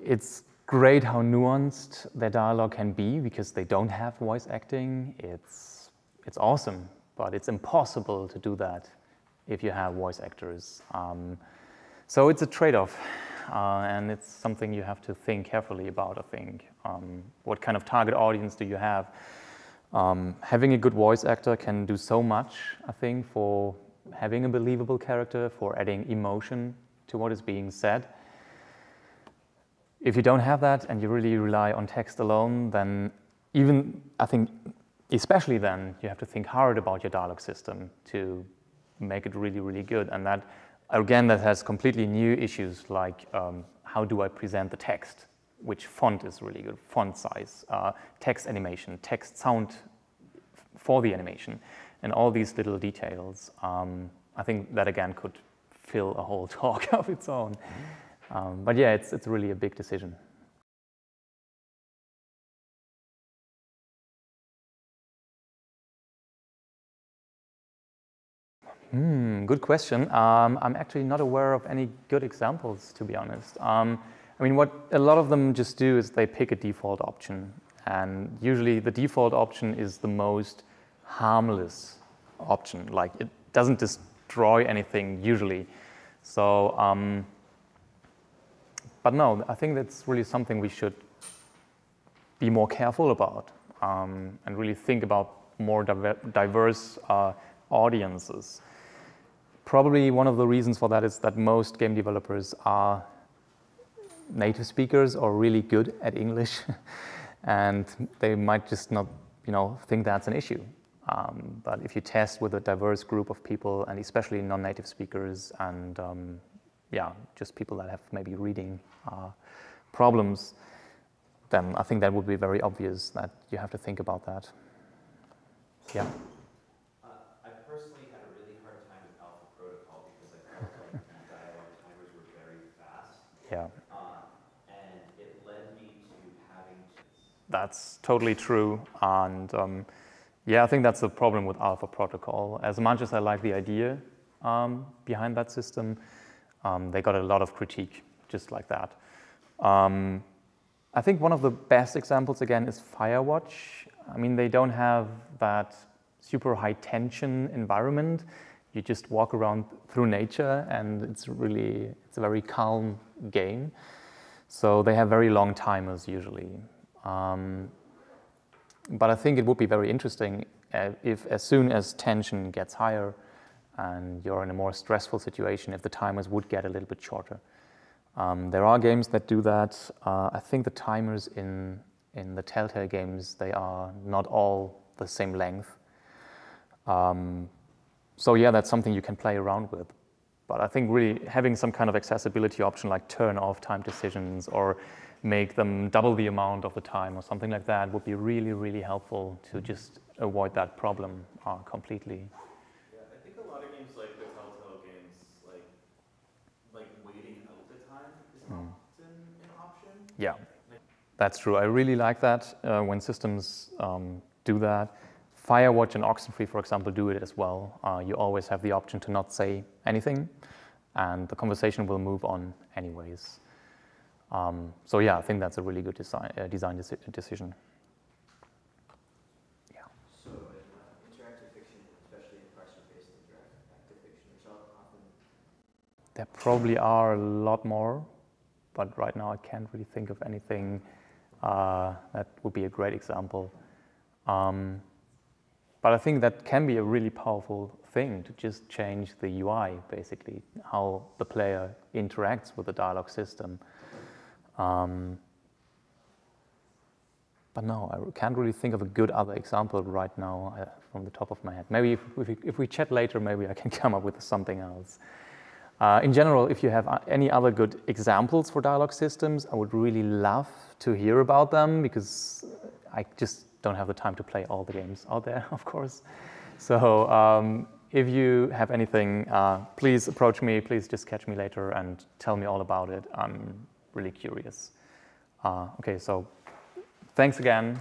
It's great how nuanced their dialogue can be because they don't have voice acting. It's awesome, but it's impossible to do that if you have voice actors. So it's a trade-off. and it's something you have to think carefully about, I think. What kind of target audience do you have? Having a good voice actor can do so much, I think, for having a believable character, for adding emotion to what is being said. If you don't have that and you really rely on text alone, then even, I think, especially then, you have to think hard about your dialogue system to make it really, really good. And that, again, that has completely new issues, like how do I present the text? Which font is really good, font size, text animation, text sound for the animation, and all these little details. I think that, again, could fill a whole talk of its own. But yeah, it's really a big decision. Good question. I'm actually not aware of any good examples, to be honest. I mean, what a lot of them just do is they pick a default option. And usually the default option is the most harmless option. Like, it doesn't destroy anything, usually. So, but no, I think that's really something we should be more careful about, and really think about more diverse audiences. Probably one of the reasons for that is that most game developers are native speakers or really good at English, and they might just not, think that's an issue. But if you test with a diverse group of people, and especially non-native speakers, and just people that have maybe reading problems, then I think that would be very obvious that you have to think about that. Yeah. I personally had a really hard time with Alpha Protocol because I felt like the dialogue timers were very fast. Yeah. And it led me to having to... That's totally true. And yeah, I think that's the problem with Alpha Protocol. As much as I like the idea behind that system, they got a lot of critique just like that. I think one of the best examples, again, is Firewatch. I mean, they don't have that super high tension environment. You just walk around through nature, and it's a very calm game. So they have very long timers usually. But I think it would be very interesting if, as soon as tension gets higher and you're in a more stressful situation, if the timers would get a little bit shorter. There are games that do that. I think the timers in the Telltale games, they are not all the same length. So yeah, that's something you can play around with. But I think really having some kind of accessibility option, like turn off time decisions or make them double the amount of the time or something like that, would be really, really helpful to just avoid that problem completely. Yeah, I think a lot of games like the Telltale games, like waiting out the time is often an option. Yeah, that's true. I really like that when systems do that. Firewatch and Oxenfree, for example, do it as well. You always have the option to not say anything, and the conversation will move on anyways. So yeah, I think that's a really good design decision. Yeah. So in interactive fiction, especially in person-based interactive fiction, there's often... There probably are a lot more, but right now I can't really think of anything that would be a great example. But I think that can be a really powerful thing to just change the UI, basically, how the player interacts with the dialogue system. But no, I can't really think of a good other example right now from the top of my head. Maybe if we chat later, maybe I can come up with something else. In general, if you have any other good examples for dialogue systems, I would really love to hear about them, because I just don't have the time to play all the games out there, of course. So if you have anything, please approach me. Please just catch me later and tell me all about it. I'm really curious. Okay, so thanks again.